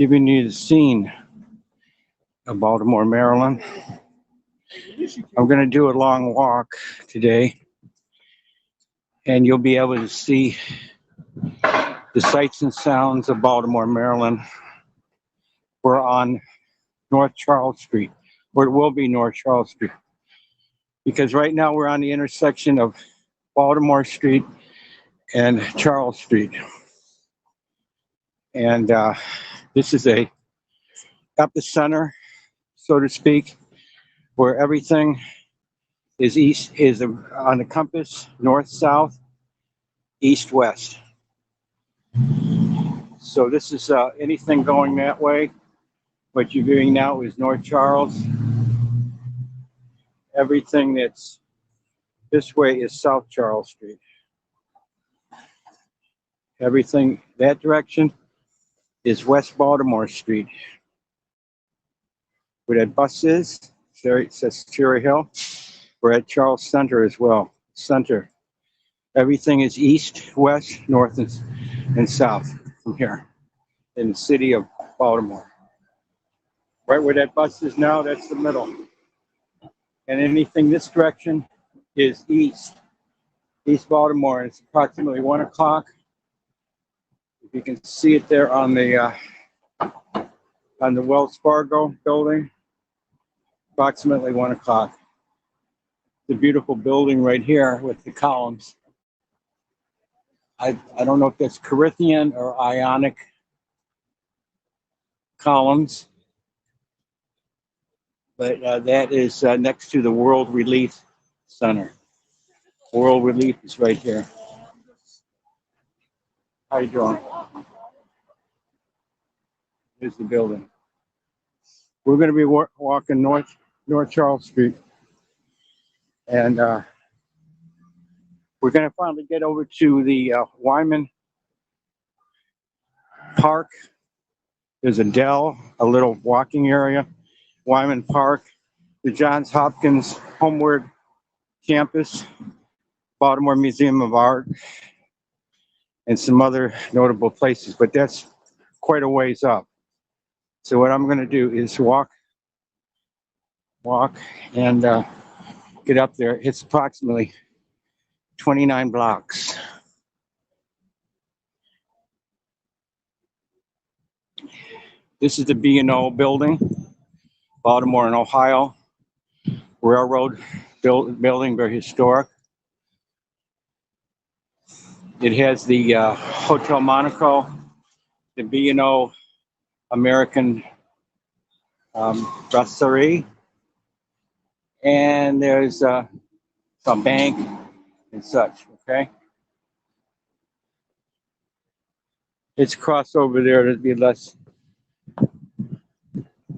giving you the scene of Baltimore, Maryland. I'm going to do a long walk today, and you'll be able to see the sights and sounds of Baltimore, Maryland. We're on North Charles Street, or it will be North Charles Street, because right now we're on the intersection of Baltimore Street and Charles Street. And this is a epicenter, so to speak, where everything is on the compass, north, south, east, west. So this is anything going that way. What you're viewing now is North Charles. Everything that's this way is South Charles Street. Everything that direction is West Baltimore Street. Where that bus is, there it says Cherry Hill. We're at Charles Center as well. Center. Everything is east, west, north, and south from here in the city of Baltimore. Right where that bus is now, that's the middle. And anything this direction is east. East Baltimore. It's approximately 1 o'clock. If you can see it there on the Wells Fargo building, approximately 1 o'clock. The beautiful building right here with the columns. I don't know if that's Corinthian or Ionic columns, but that is next to the World Relief Center. World Relief is right here. How you doing? Here's the building. We're going to be walking North Charles Street, and we're going to finally get over to the Wyman Park. There's a dell, a little walking area. Wyman Park, the Johns Hopkins Homeward Campus, Baltimore Museum of Art, and some other notable places, but that's quite a ways up. So what I'm going to do is walk and get up there. It's approximately 29 blocks. This is the B&O building, Baltimore and Ohio Railroad building, very historic. It has the Hotel Monaco, the B&O American Brasserie, and there's a bank and such, okay? It's crossed over there to be less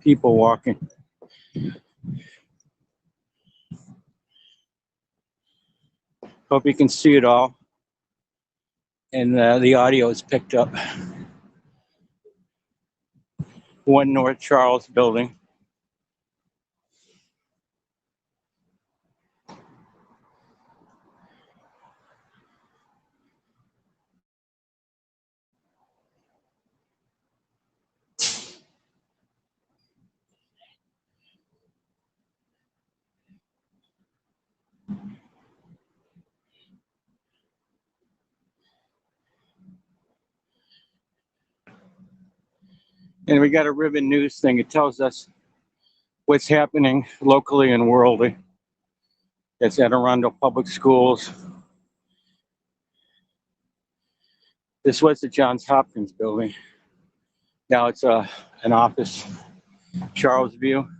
people walking. Hope you can see it all, and the audio is picked up. 1 North Charles building. And we got a ribbon news thing. It tells us what's happening locally and worldly. It's Anne Arundel Public Schools. This was the Johns Hopkins building. Now it's an office. Charles View.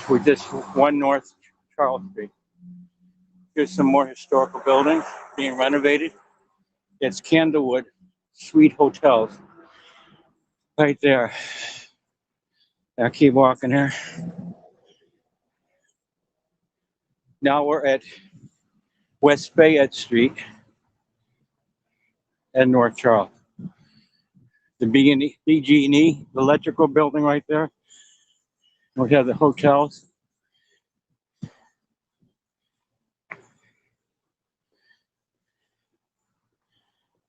We're just 1 North Charles Street. Here's some more historical buildings being renovated. It's Candlewood Suite Hotels. Right there. I'll keep walking here. Now we're at West Fayette Street and North Charles. The BG&E, the electrical building right there. We have the hotels.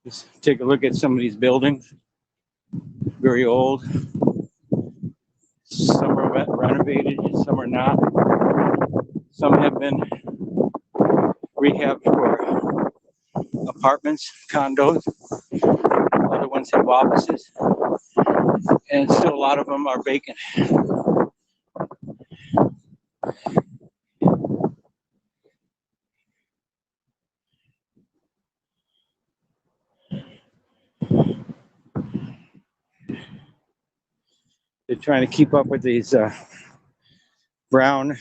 Just take a look at some of these buildings. very old. Some are renovated, some are not. Some have been rehabbed for apartments, condos. Other ones have offices, and still a lot of them are vacant. They're trying to keep up with these brown,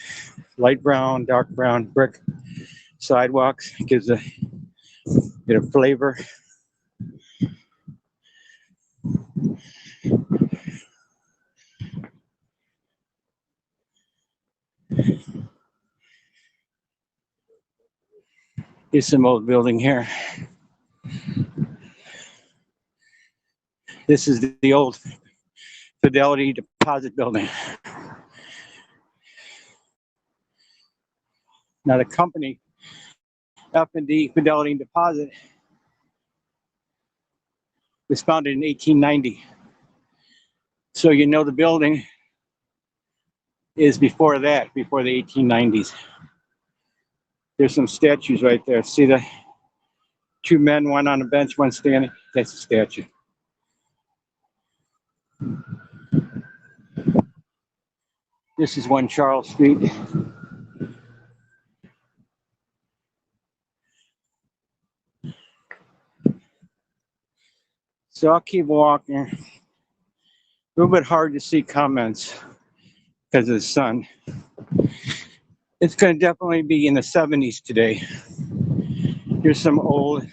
light brown, dark brown brick sidewalks. It gives a bit of flavor. Here's some old building here. This is the old Fidelity Deposit Building. Now the company, F&D Fidelity Deposit, was founded in 1890. So you know the building is before that, before the 1890s. There's some statues right there. See the two men, one on a bench, one standing? That's a statue. This is 1 Charles Street. So I'll keep walking. A little bit hard to see comments because of the sun. It's going to definitely be in the 70s today. Here's some old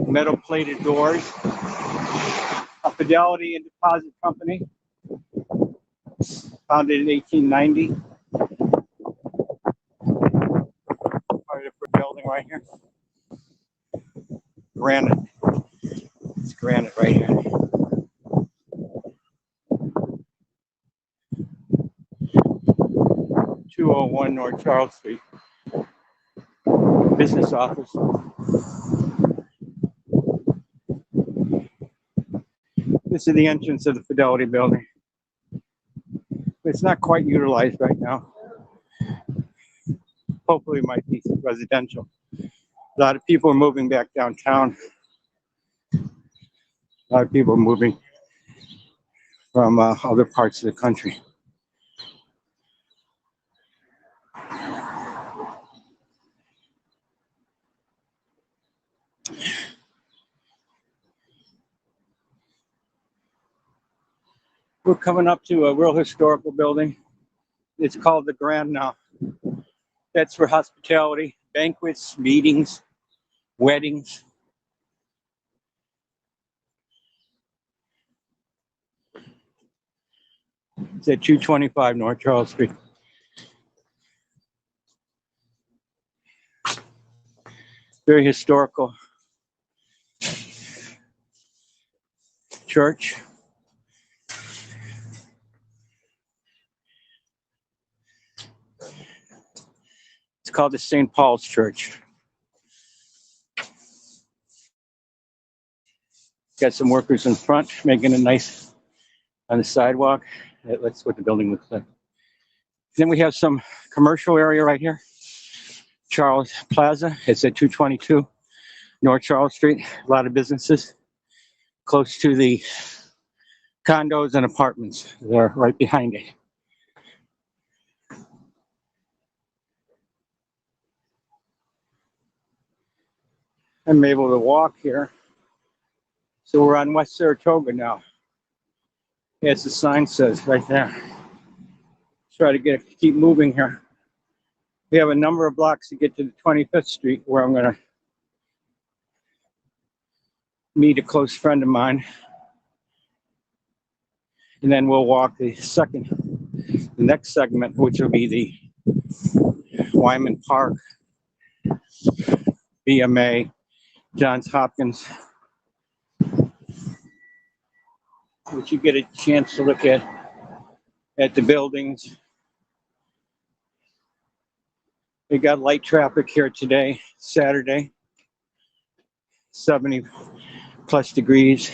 metal plated doors. A Fidelity and Deposit Company, founded in 1890. Part of the building right here. Granite. It's granite right here. (201) North Charles Street. Business office. This is the entrance of the Fidelity building. It's not quite utilized right now. Hopefully it might be residential. A lot of people are moving back downtown. A lot of people are moving from other parts of the country. We're coming up to a real historical building. It's called the Grand now. That's for hospitality, banquets, meetings, weddings. It's at 225 North Charles Street. Very historical church. It's called the St. Paul's Church. Got some workers in front making it nice on the sidewalk. That's what the building looks like. Then we have some commercial area right here. Charles Plaza. It's at 222 North Charles Street. A lot of businesses close to the condos and apartments. They're right behind it. I'm able to walk here. So we're on West Saratoga now. As the sign says right there. Try to keep moving here. We have a number of blocks to get to the 25th Street, where I'm going to meet a close friend of mine. And then we'll walk the next segment, which will be the Wyman Park, BMA, Johns Hopkins, which you get a chance to look at the buildings. We got light traffic here today, Saturday, 70 plus degrees.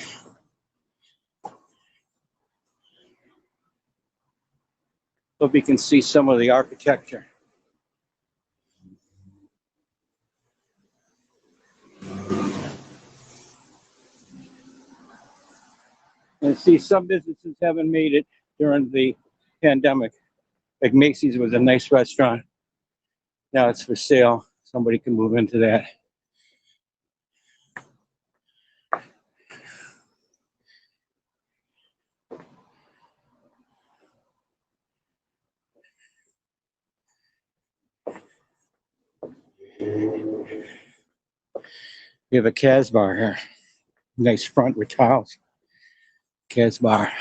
Hope you can see some of the architecture. And see, some businesses haven't made it during the pandemic. Like Macy's was a nice restaurant. Now it's for sale. Somebody can move into that. We have a Cas bar here. Nice front with tiles. Cas bar.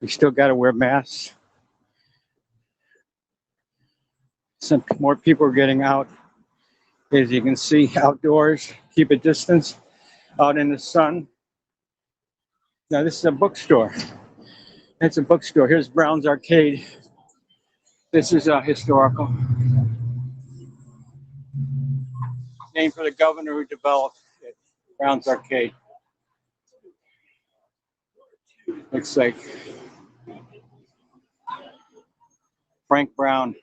We still got to wear masks. Some more people are getting out. As you can see, outdoors, keep a distance, out in the sun. Now this is a bookstore. It's a bookstore. Here's Brown's Arcade. This is historical. Named for the governor who developed it, Brown's Arcade. Looks like Frank Brown.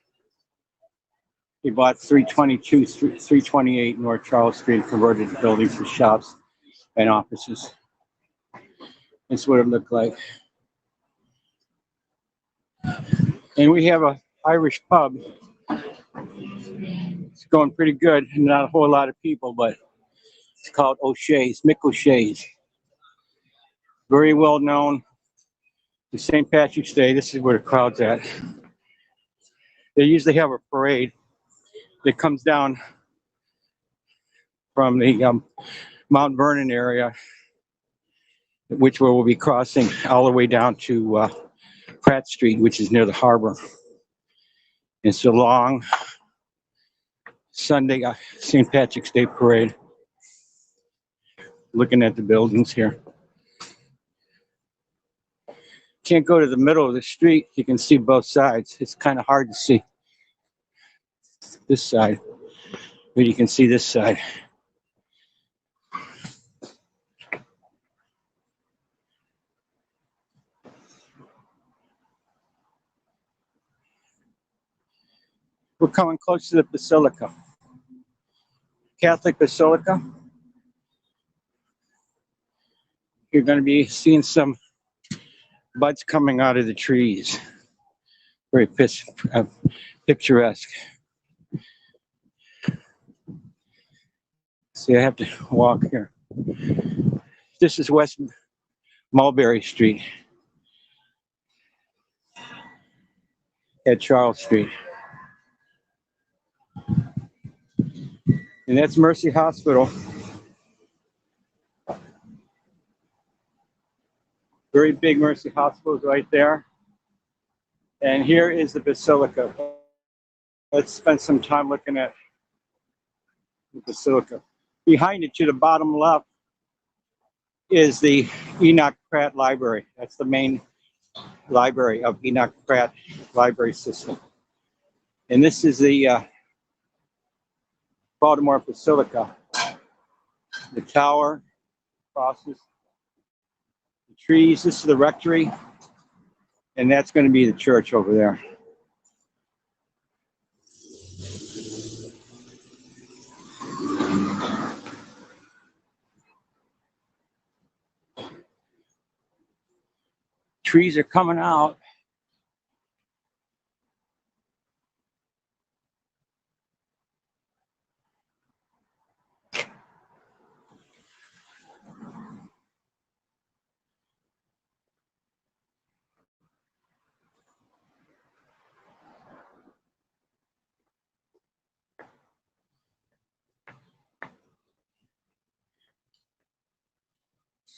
He bought 322, 328 North Charles Street and converted the building for shops and offices. That's what it looked like. And we have a Irish pub. It's going pretty good. Not a whole lot of people, but it's called O'Shea's, Mick O'Shea's. Very well known. The St. Patrick's Day, this is where the crowd's at. They usually have a parade that comes down from the Mount Vernon area, which we'll be crossing all the way down to Pratt Street, which is near the harbor. It's a long Sunday St. Patrick's Day parade. Looking at the buildings here. Can't go to the middle of the street. You can see both sides. It's kind of hard to see this side, but you can see this side. We're coming close to the Basilica. Catholic Basilica. You're going to be seeing some buds coming out of the trees. Very picturesque. See, I have to walk here. This is West Mulberry Street at Charles Street. And that's Mercy Hospital. Very big Mercy Hospital is right there. And here is the Basilica. Let's spend some time looking at the Basilica. Behind it to the bottom left is the Enoch Pratt Library. That's the main library of Enoch Pratt Library System. And this is the Baltimore Basilica. The tower crosses the trees. This is the rectory. And that's going to be the church over there. Trees are coming out.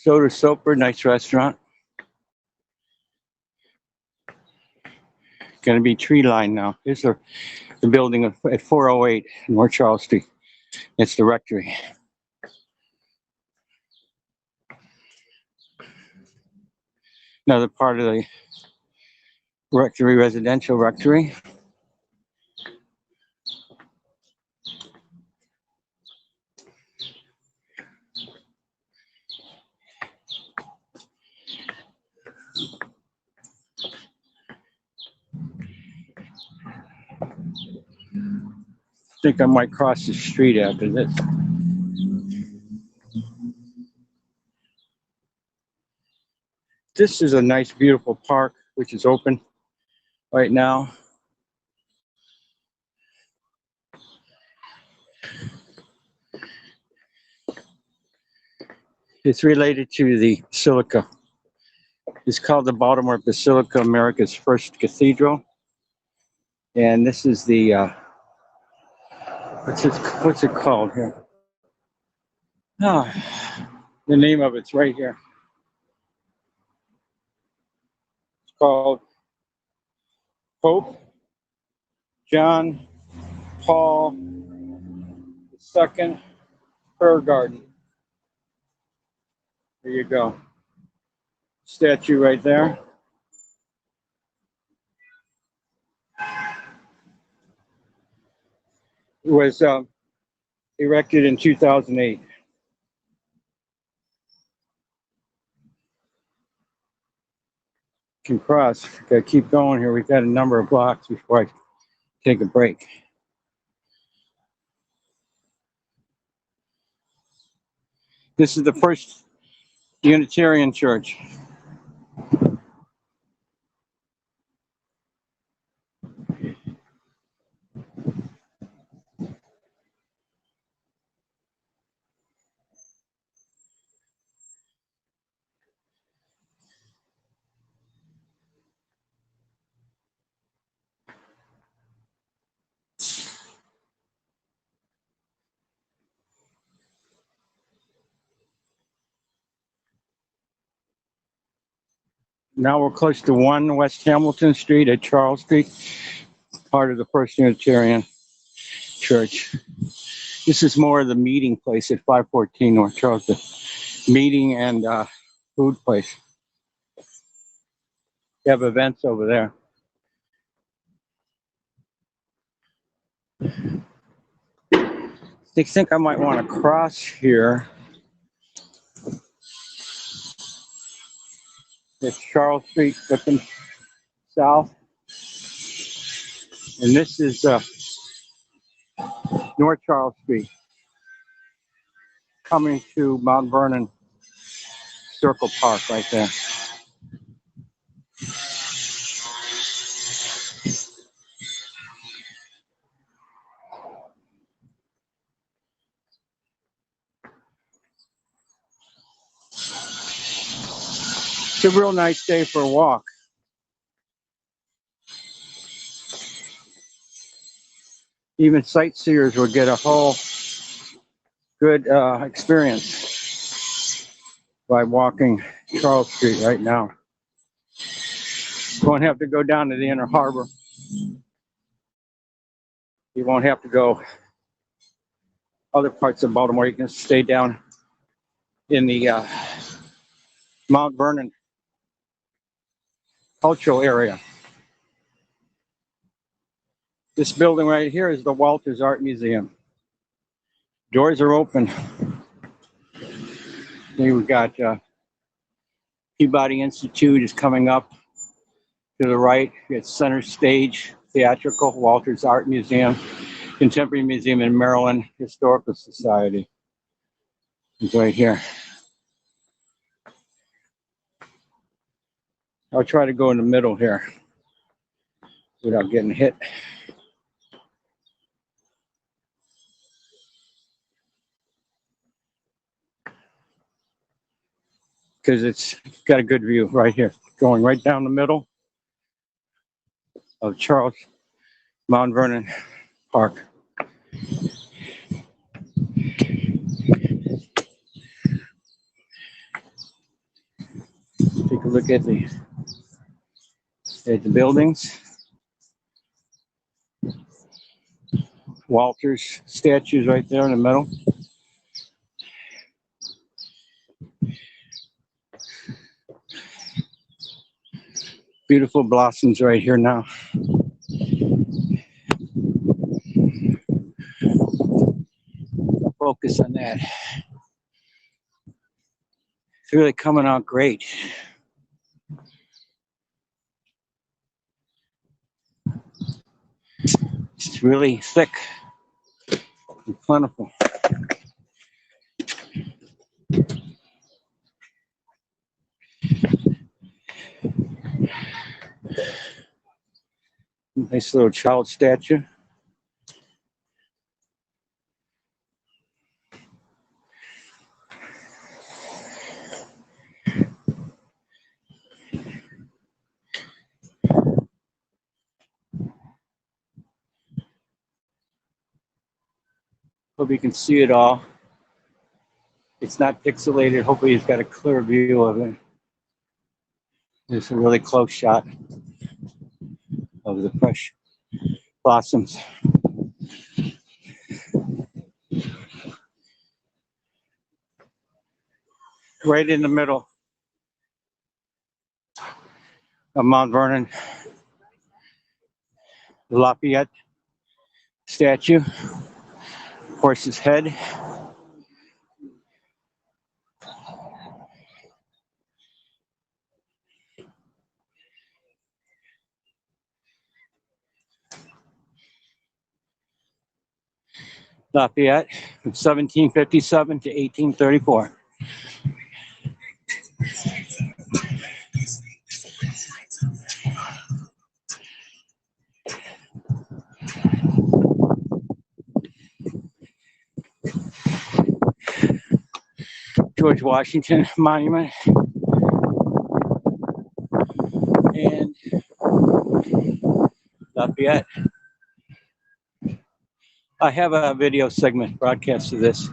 Soda Soper, nice restaurant. Going to be tree line now. Here's the building at 408 North Charles Street. It's the rectory. Another part of the rectory, residential rectory. I think I might cross the street after this. This is a nice, beautiful park, which is open right now. It's related to the Basilica. It's called the Baltimore Basilica, America's first cathedral. And this is the, what's it called here? Oh, the name of it's right here. It's called Pope John Paul II Prayer Garden. There you go. Statue right there. It was erected in 2008. Can cross. Gotta keep going here. We've got a number of blocks before I take a break. This is the first Unitarian church. Now we're close to 1 West Hamilton Street at Charles Street, part of the First Unitarian Church. This is more of the meeting place at 514 North Charles, the meeting and food place. They have events over there. I think I might want to cross here. It's Charles Street looking south. And this is North Charles Street, coming to Mount Vernon Circle Park right there. It's a real nice day for a walk. Even sightseers will get a whole good experience by walking Charles Street right now. You won't have to go down to the Inner Harbor. You won't have to go other parts of Baltimore. You can stay down in the Mount Vernon cultural area. This building right here is the Walters Art Museum. Doors are open. Here we've got Peabody Institute is coming up to the right. It's Center Stage Theatrical, Walters Art Museum, Contemporary Museum in Maryland, Historical Society. It's right here. I'll try to go in the middle here without getting hit. Because it's got a good view right here, going right down the middle of Charles Mount Vernon Park. Take a look at the buildings. Walters statues right there in the middle. Beautiful blossoms right here now. Focus on that. It's really coming out great. It's really thick and plentiful. Nice little child statue. Hope you can see it all. It's not pixelated. Hopefully you've got a clear view of it. There's a really close shot of the fresh blossoms. Right in the middle of Mount Vernon, the Lafayette statue, horse's head. Lafayette from 1757 to 1834. George Washington Monument. And Lafayette. I have a video segment broadcast of this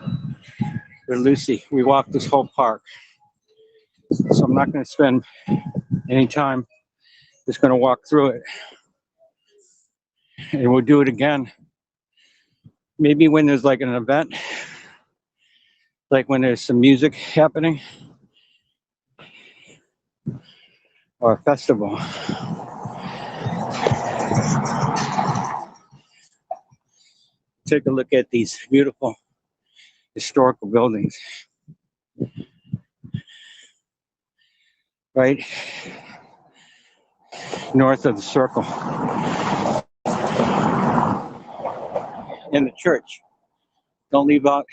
with Lucy. We walked this whole park. So I'm not going to spend any time. Just going to walk through it. And we'll do it again. Maybe when there's like an event, like when there's some music happening or a festival. Take a look at these beautiful historical buildings. Right north of the circle. And the church. Don't leave out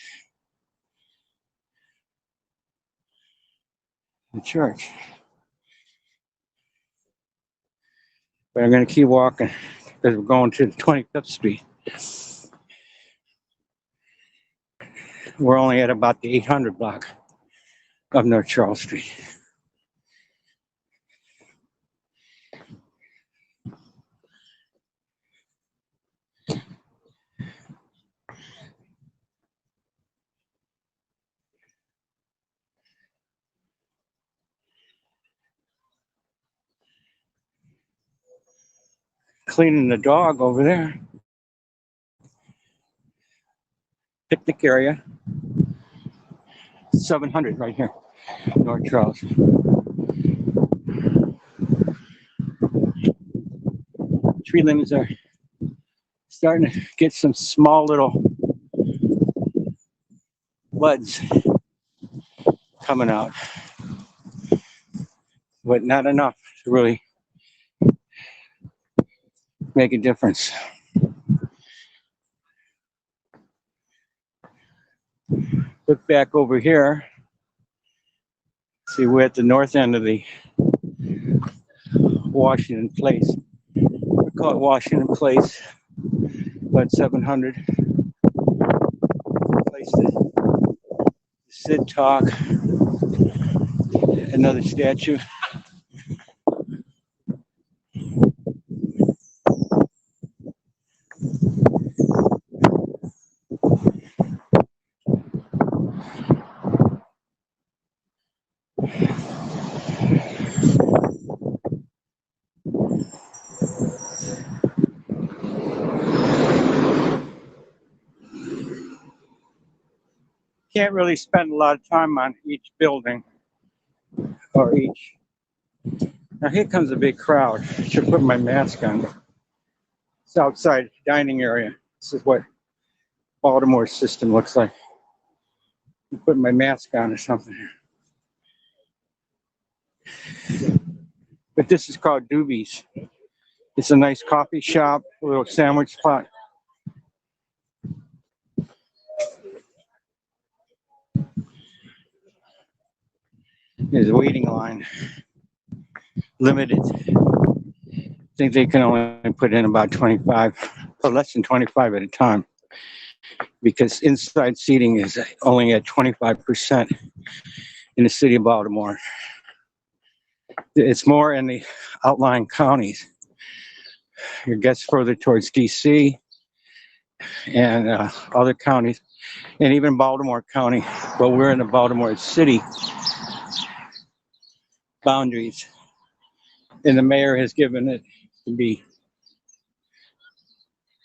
the church. But I'm going to keep walking because we're going to 25th Street. We're only at about the 800 block of North Charles Street. Cleaning the dog over there. Picnic area. 700 right here, North Charles. Tree limbs are starting to get some small little buds coming out, but not enough to really make a difference. Look back over here. See, we're at the north end of the Washington Place. We call it Washington Place, but 700. Place to sit, talk. Another statue. Can't really spend a lot of time on each building or each Now here comes a big crowd. I should put my mask on. It's outside dining area. This is what Baltimore's system looks like. I'm putting my mask on or something here. But this is called Doobies. It's a nice coffee shop, a little sandwich spot. There's a waiting line. Limited. I think they can only put in about 25, or less than 25 at a time, because inside seating is only at 25% in the city of Baltimore. It's more in the outlying counties. It gets further towards DC and other counties, and even Baltimore County. But we're in the Baltimore City boundaries, and the mayor has given it to be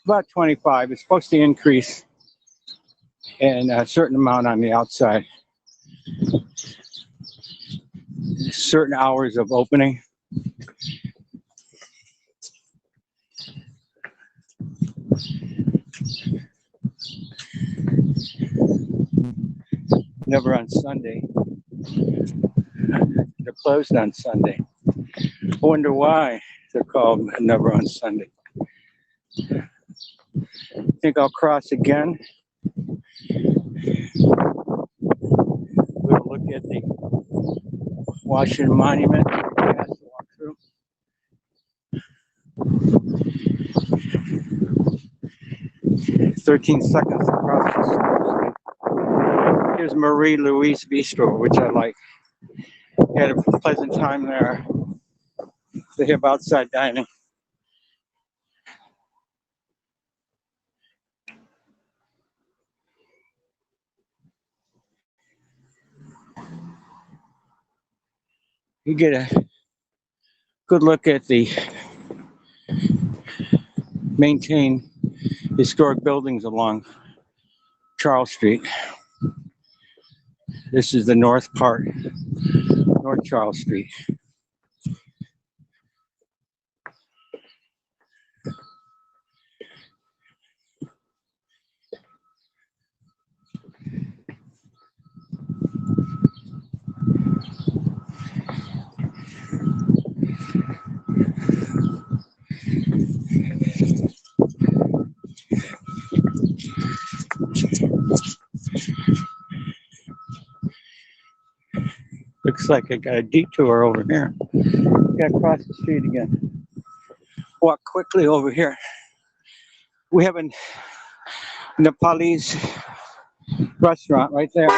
about 25. It's supposed to increase and a certain amount on the outside. Certain hours of opening. Never on Sunday. They're closed on Sunday. I wonder why they're called Never on Sunday. I think I'll cross again. We'll look at the Washington Monument. 13 seconds across the street. Here's Marie Louise Bistro, which I like. Had a pleasant time there. They have outside dining. You get a good look at the maintained historic buildings along Charles Street. This is the north part, North Charles Street. Looks like I got a detour over here. Gotta cross the street again. Walk quickly over here. We have a Nepalese restaurant right there.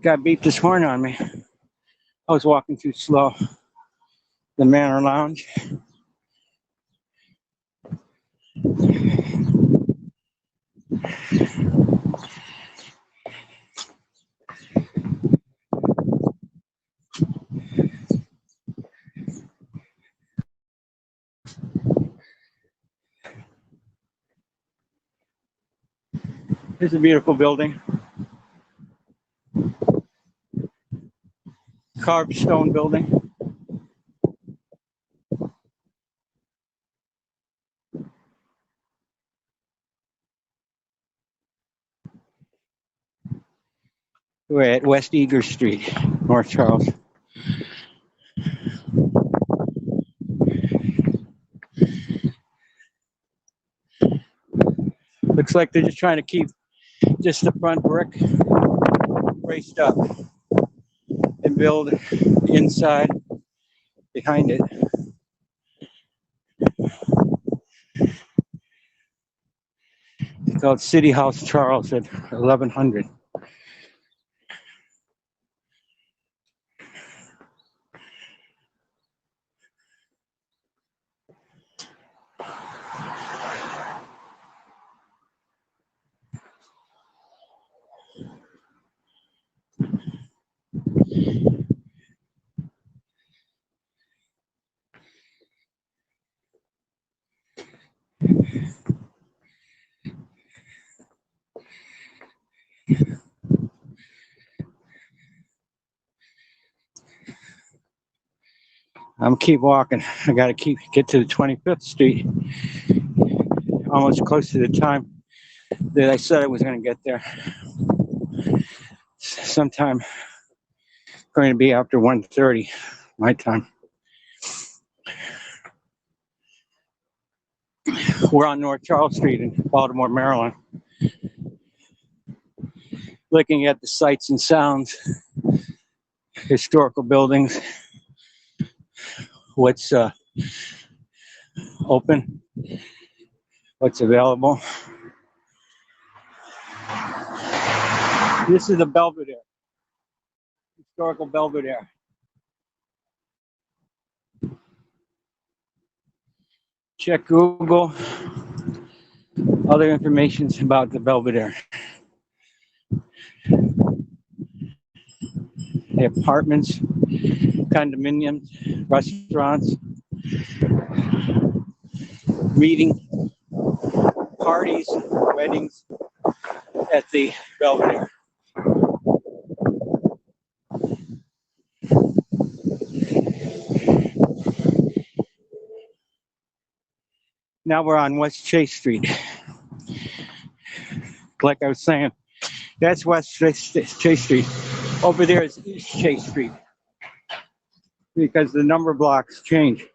Got beat this morning on me. I was walking too slow. The Manor Lounge. Here's a beautiful building. Carved stone building. We're at West Eager Street, North Charles. Looks like they're just trying to keep just the front brick braced up and build inside behind it. It's called City House Charles at 1100. I'm keep walking. I gotta get to the 25th Street. Almost close to the time that I said I was gonna get there. Sometime going to be after 1:30 my time. We're on North Charles Street in Baltimore, Maryland, looking at the sights and sounds, historical buildings, what's open, what's available. This is the Belvedere, historical Belvedere. Check Google, other information about the Belvedere. The apartments, condominiums, restaurants, meeting, parties, weddings at the Belvedere. Now we're on West Chase Street. Like I was saying, that's West Chase Street. Over there is East Chase Street because the number blocks change.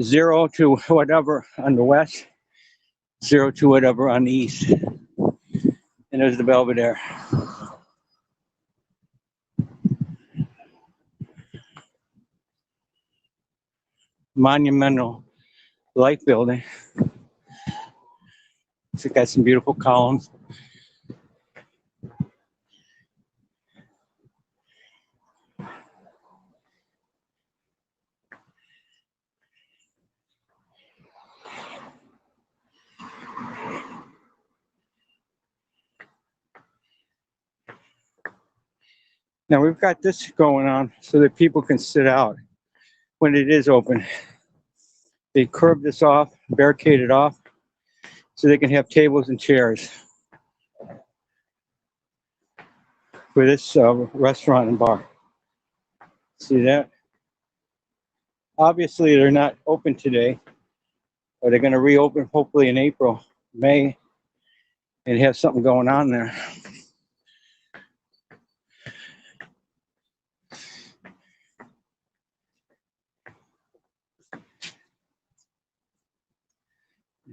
0 to whatever on the west, 0 to whatever on the east. And there's the Belvedere. Monumental Life building. It's got some beautiful columns. Now we've got this going on so that people can sit out when it is open. They curb this off, barricade it off, so they can have tables and chairs for this restaurant and bar. See that? Obviously, they're not open today, but they're going to reopen hopefully in April, May, and have something going on there.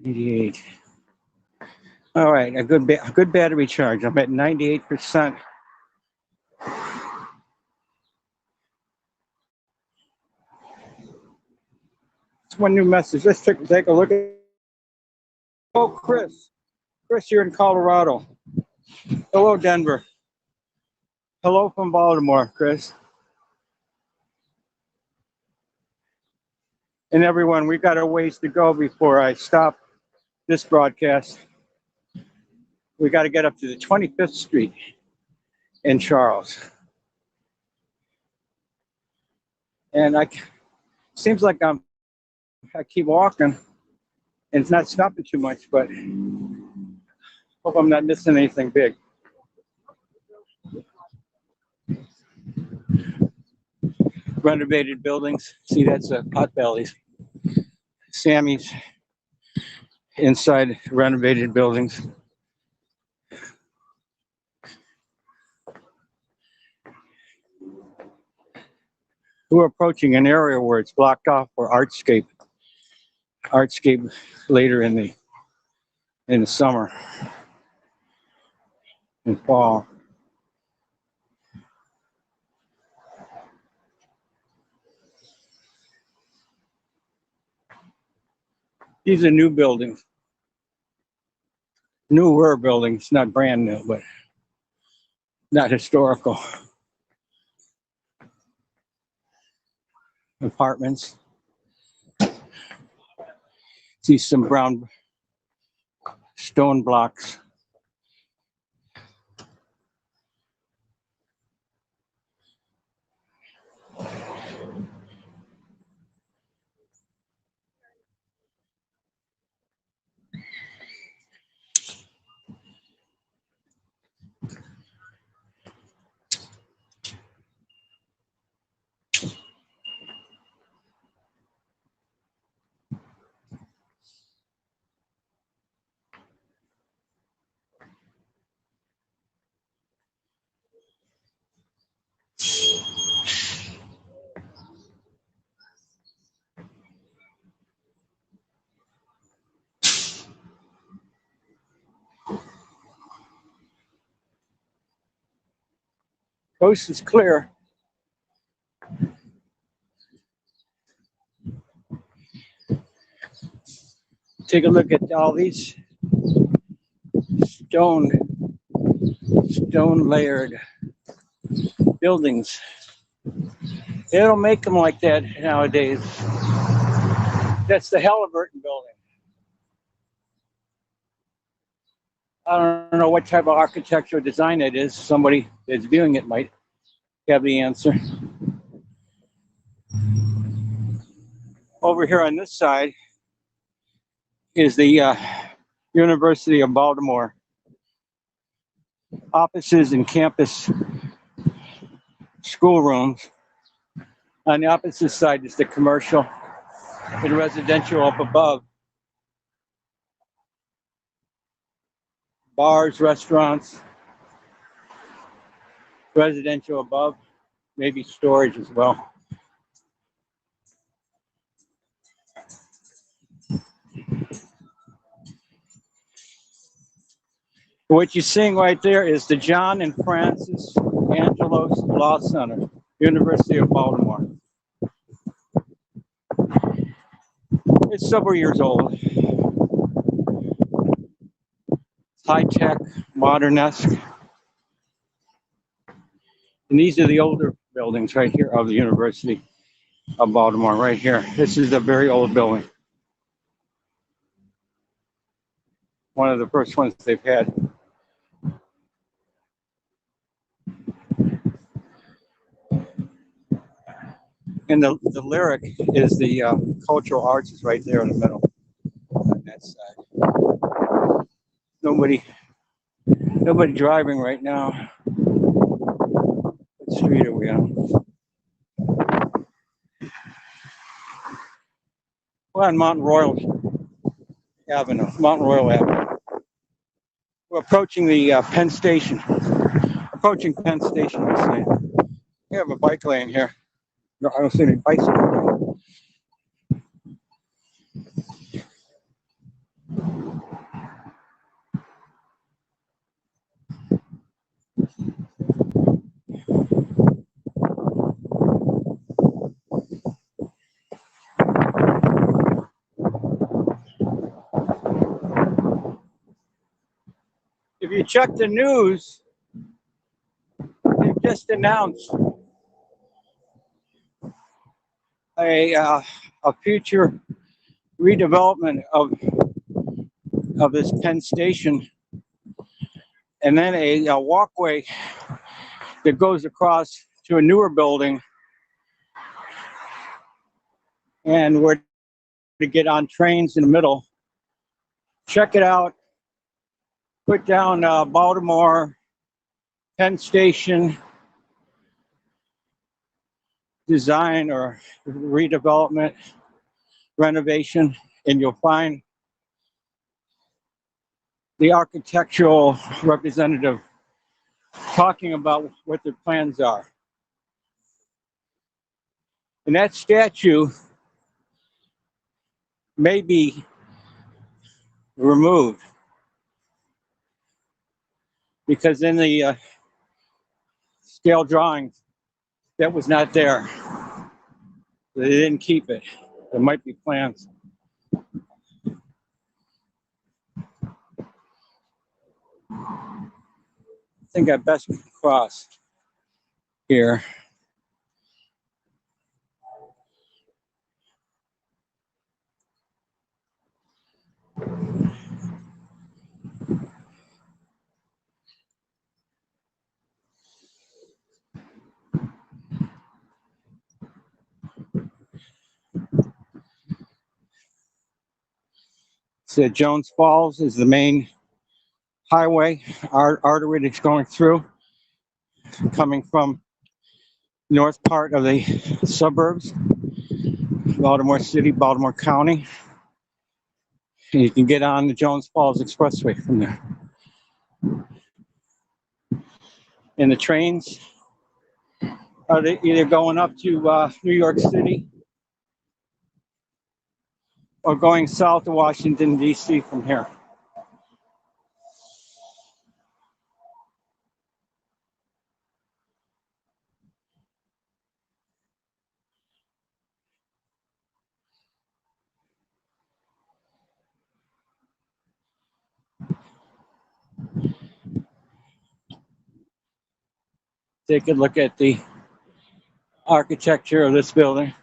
'88. All right, a good battery charge. I'm at 98%. One new message. Let's take a look at. Oh, Chris. Chris, you're in Colorado. Hello, Denver. Hello from Baltimore, Chris. And everyone, we've got a ways to go before I stop this broadcast. We got to get up to the 25th Street in Charles. And seems like I keep walking and it's not stopping too much, but hope I'm not missing anything big. Renovated buildings. See, that's Potbelly's. Sammy's inside renovated buildings. We're approaching an area where it's blocked off for artscape. Artscape later in the summer and fall. These are new buildings. Newer buildings, not brand new, but not historical. Apartments. See some brown stone blocks. Coast is clear. Take a look at all these stone layered buildings. They don't make them like that nowadays. That's the Halliburton building. I don't know what type of architectural design it is. Somebody that's viewing it might have the answer. Over here on this side is the University of Baltimore offices and campus schoolrooms. On the opposite side is the commercial and residential up above. Bars, restaurants, residential above, maybe storage as well. What you're seeing right there is the John and Francis Angelos Law Center, University of Baltimore. It's several years old. High-tech, modern-esque. And these are the older buildings right here of the University of Baltimore, right here. This is a very old building. One of the first ones they've had. And the lyric is the cultural arts is right there in the middle on that side. Nobody driving right now. What street are we on? We're on Mountain Royal Avenue. We're approaching the Penn Station. Approaching Penn Station, I say. We have a bike lane here. No, I don't see any bicycles. If you check the news, they've just announced a future redevelopment of this Penn Station, and then a walkway that goes across to a newer building, and we're to get on trains in the middle. Check it out. Put down Baltimore Penn Station design or redevelopment renovation, and you'll find the architectural representative talking about what their plans are. And that statue may be removed because in the scale drawings that was not there. They didn't keep it. There might be plans. I think I best cross here. So Jones Falls is the main highway, artery that's going through, coming from north part of the suburbs, Baltimore City, Baltimore County. And you can get on the Jones Falls Expressway from there. And the trains are either going up to New York City or going south to Washington, D.C. from here. Take a look at the architecture of this building.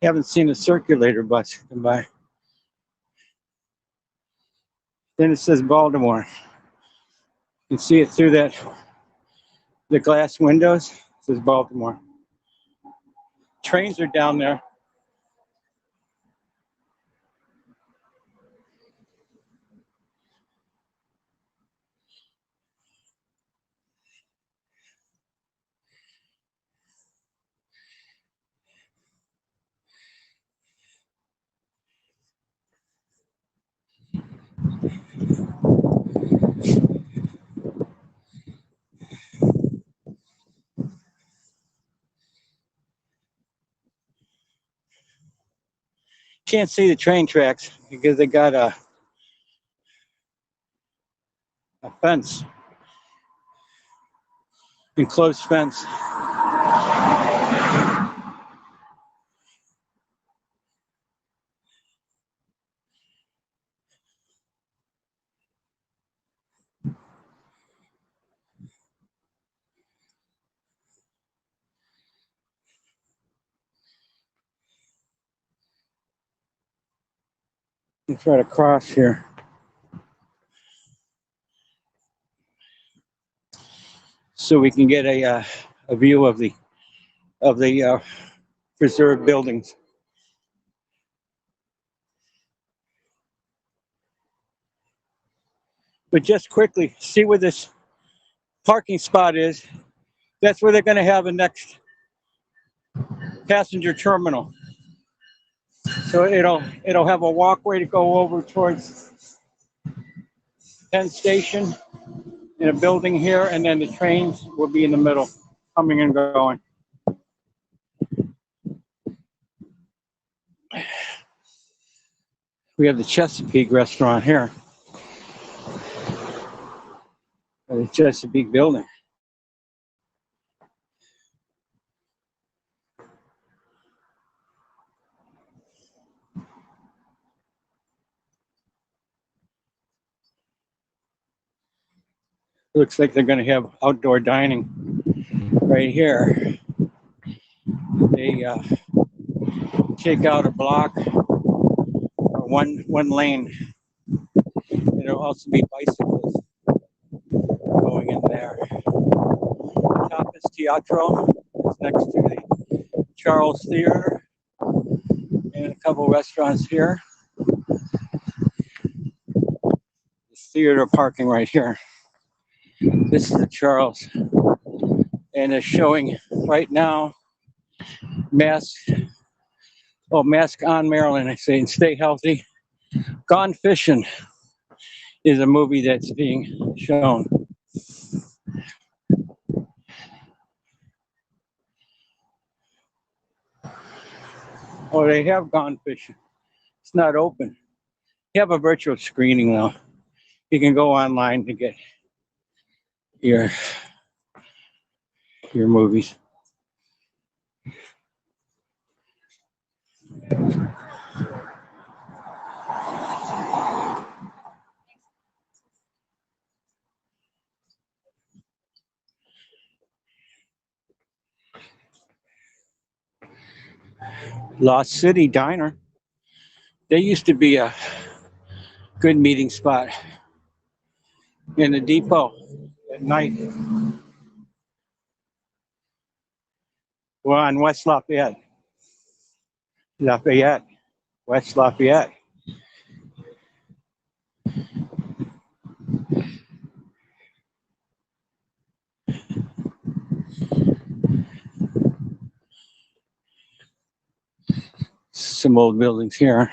Haven't seen a circulator bus come by. Then it says Baltimore. You can see it through the glass windows. It says Baltimore. Trains are down there. Can't see the train tracks because they got a fence, enclosed fence. Let's try to cross here. So we can get a view of the preserved buildings. But just quickly, see where this parking spot is. That's where they're going to have a next passenger terminal. So it'll have a walkway to go over towards Penn Station in a building here, and then the trains will be in the middle, coming and going. We have the Chesapeake restaurant here. The Chesapeake building. Looks like they're going to have outdoor dining right here. They take out a block, or one lane. There'll also be bicycles going in there. Tapas Teatro is next to the Charles Theater, and a couple restaurants here. The theater parking right here. This is the Charles, and it's showing right now mask on Maryland. I say, and stay healthy. Gone Fishing is a movie that's being shown. Oh, they have Gone Fishing. It's not open. You have a virtual screening though. You can go online to get your movies. Lost City Diner. They used to be a good meeting spot in the depot at night. We're on West Lafayette. West Lafayette. Some old buildings here.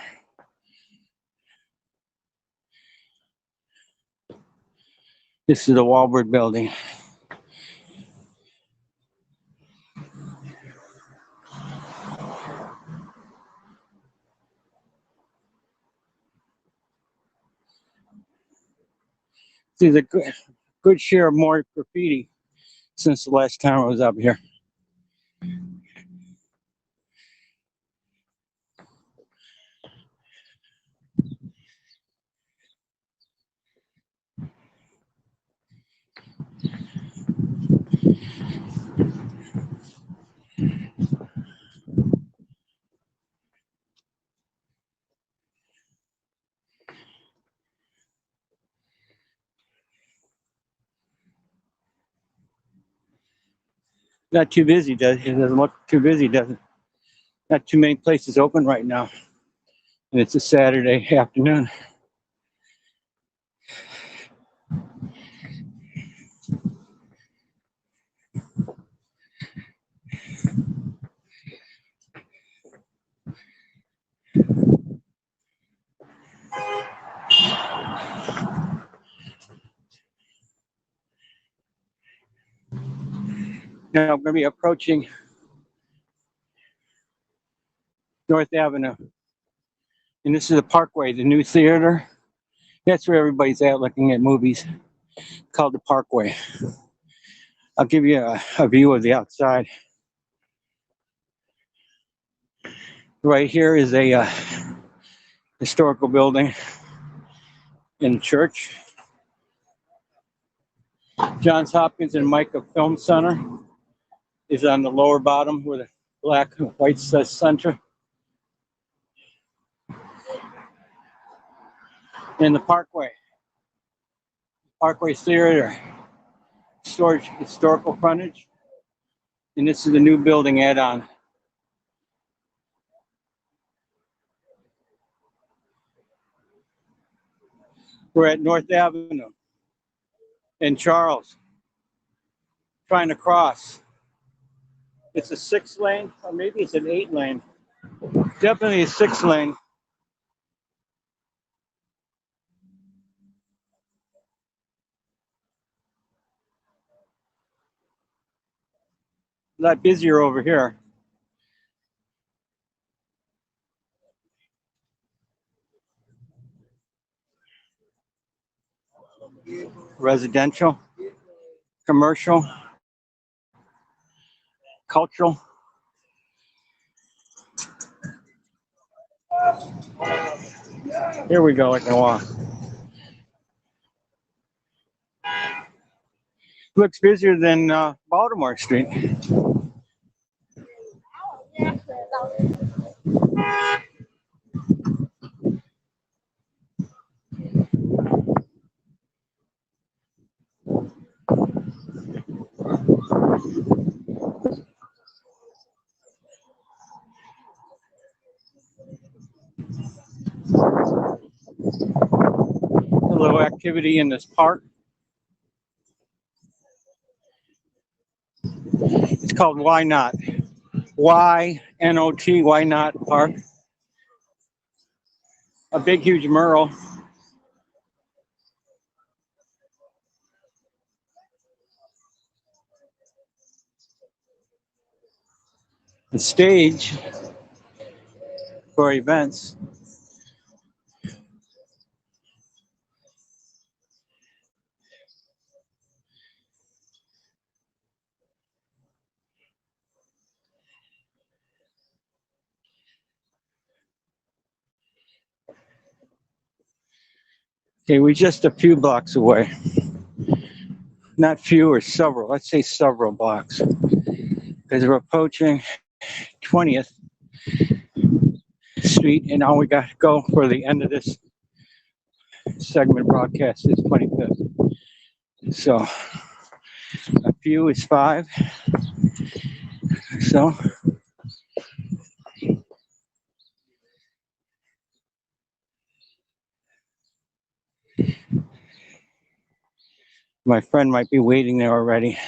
This is the Wahlberg building. See the good share of more graffiti since the last time I was up here. Not too busy, does it? It doesn't look too busy, does it? Not too many places open right now. And it's a Saturday afternoon. Now I'm going to be approaching North Avenue. And this is the Parkway, the new theater. That's where everybody's at looking at movies, called the Parkway. I'll give you a view of the outside. Right here is a historical building in church. Johns Hopkins and Micah Film Center is on the lower bottom with a black and white center. And the Parkway Theater, storage historical frontage. And this is the new building add-on. We're at North Avenue in Charles, trying to cross. It's a 6-lane, or maybe it's an 8-lane. Definitely a 6-lane. A lot busier over here. Residential, commercial, cultural. Here we go, I can walk. Looks busier than Baltimore Street. A little activity in this park. It's called Why Not? Y-N-O-T, Why Not Park. A big, huge mural. The stage for events. Okay, we're just a few blocks away. Not few or several, let's say several blocks. Because we're approaching 20th Street, and now we got to go for the end of this segment broadcast is 25th. So a few is 5. So my friend might be waiting there already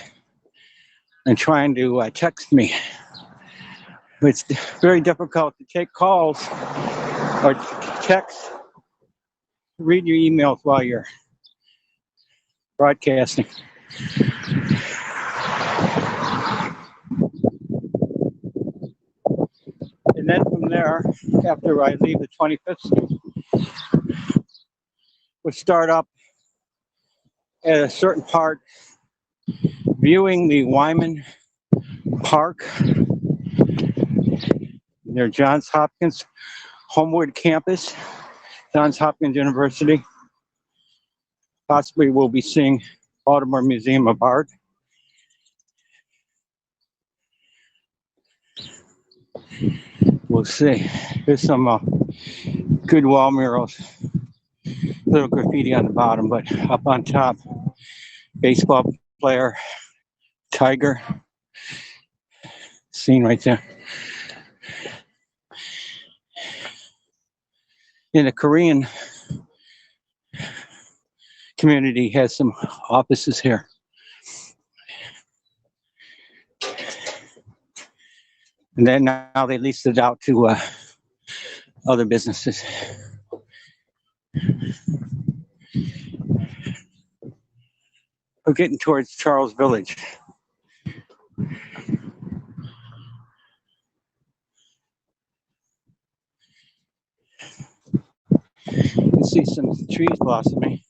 and trying to text me. It's very difficult to take calls or text, read your emails while you're broadcasting. And then from there, after I leave the 25th Street, we'll start up at a certain part, viewing the Wyman Park near Johns Hopkins Homewood campus, Johns Hopkins University. Possibly we'll be seeing Baltimore Museum of Art. We'll see. There's some good wall murals. Little graffiti on the bottom, but up on top, baseball player, tiger. Scene right there. In the Korean community has some offices here. And then now they leased it out to other businesses. We're getting towards Charles Village. You can see some trees blossoming.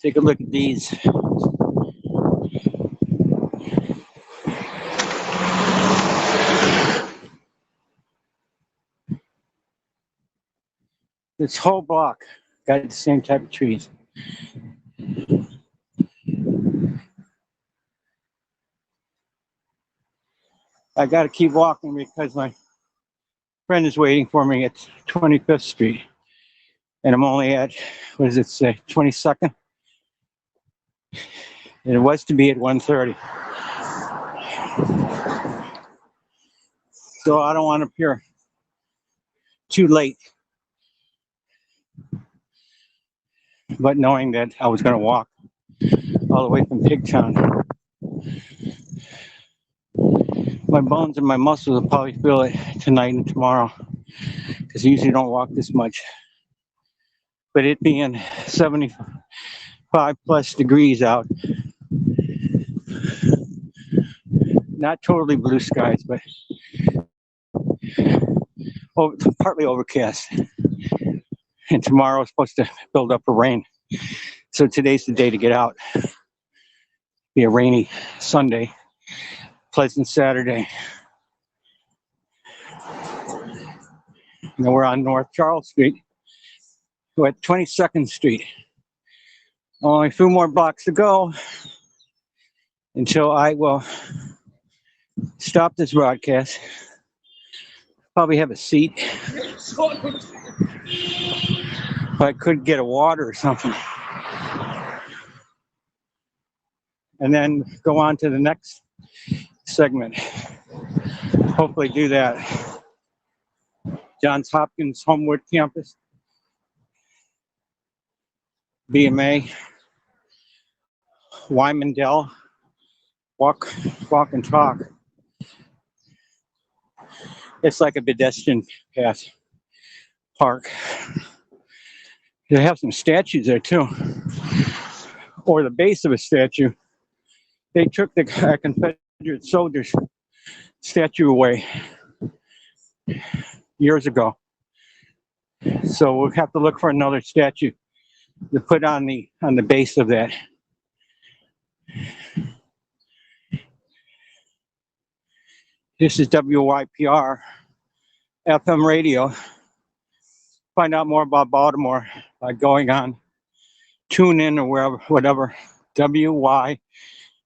Take a look at these. This whole block got the same type of trees. I got to keep walking because my friend is waiting for me at 25th Street. And I'm only at, what does it say, 22nd? And it was to be at 1:30. So I don't want to appear too late. But knowing that I was going to walk all the way from Pigtown, my bones and my muscles will probably feel it tonight and tomorrow, because I usually don't walk this much. But it being 75 plus degrees out, not totally blue skies, but partly overcast. And tomorrow is supposed to build up for rain. So today's the day to get out. Be a rainy Sunday, pleasant Saturday. Now we're on North Charles Street. We're at 22nd Street. Only a few more blocks to go until I will stop this broadcast. Probably have a seat. If I could get a water or something. And then go on to the next segment. Hopefully do that. Johns Hopkins Homewood campus. BMA. Wymondell. Walk and talk. It's like a pedestrian path park. They have some statues there too. Or the base of a statue. They took the Confederate soldiers statue away years ago. So we'll have to look for another statue to put on the base of that. This is WYPR FM radio. Find out more about Baltimore by going on TuneIn or wherever, whatever. WYPR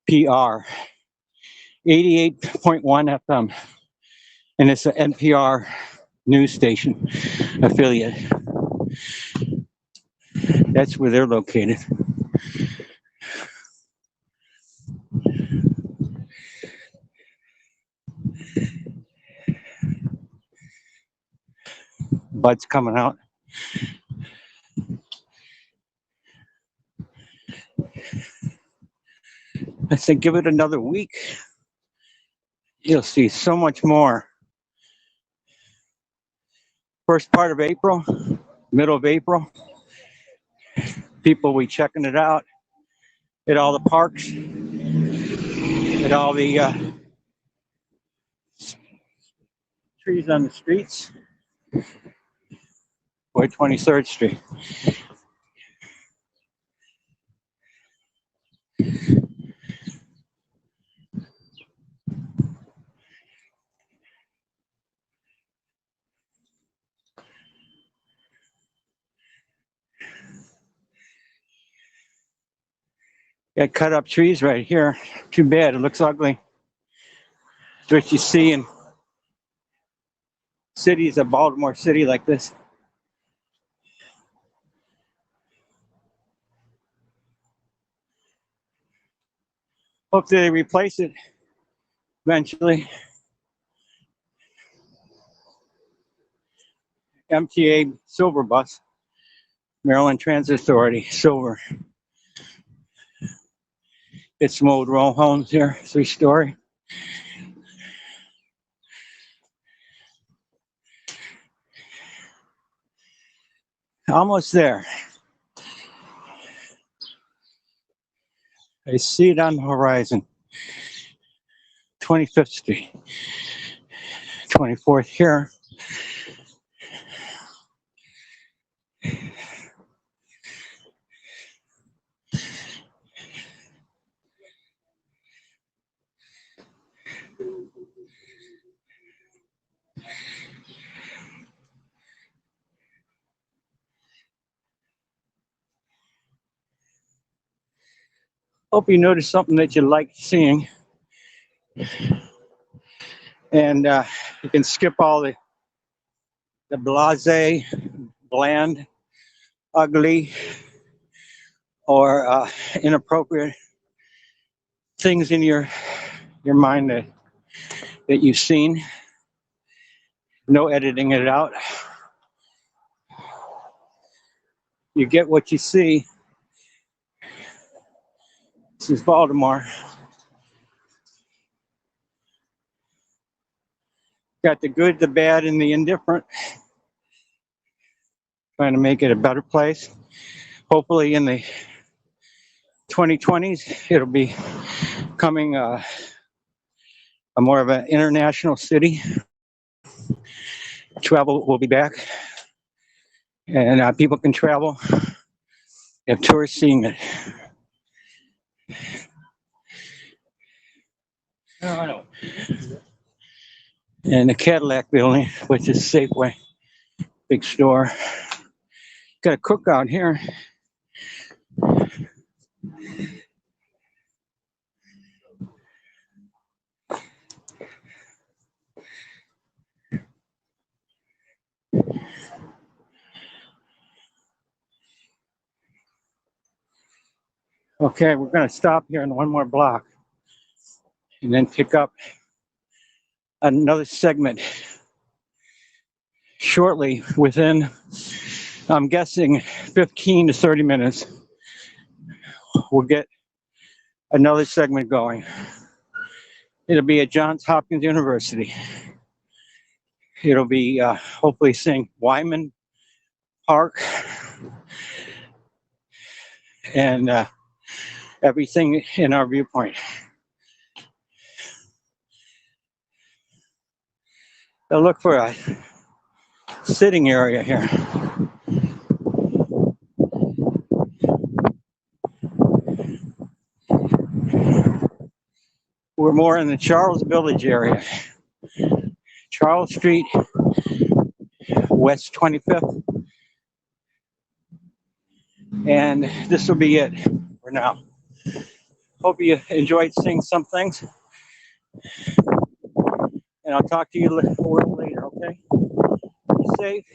88.1 FM. And it's an NPR news station affiliate. That's where they're located. Bud's coming out. I think give it another week. You'll see so much more. First part of April, middle of April, people will be checking it out at all the parks, at all the trees on the streets, or 23rd Street. Got cut up trees right here. Too bad, it looks ugly. It's what you see in cities of Baltimore City like this. Hope they replace it eventually. MTA Silver Bus, Maryland Transit Authority, Silver. It's some old row homes here, 3-story. Almost there. I see it on the horizon. 25th Street, 24th here. Hope you notice something that you like seeing. And you can skip all the blasé, bland, ugly, or inappropriate things in your mind that you've seen. No editing it out. You get what you see. This is Baltimore. Got the good, the bad, and the indifferent. Trying to make it a better place. Hopefully in the 2020s, it'll be becoming a more of an international city. Travel will be back, and people can travel. If tourists seeing it. Oh, and the Cadillac building, which is Safeway, big store. Got a cookout here. Okay, we're going to stop here in one more block and then pick up another segment shortly within, I'm guessing, 15 to 30 minutes. We'll get another segment going. It'll be at Johns Hopkins University. It'll be hopefully seeing Wyman Park and everything in our viewpoint. I'll look for a sitting area here. We're more in the Charles Village area. Charles Street, West 25th. And this will be it for now. Hope you enjoyed seeing some things. And I'll talk to you a little later, okay? Be safe,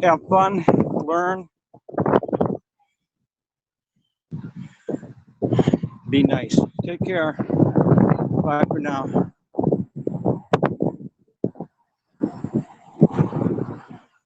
have fun, learn, be nice. Take care. Bye for now.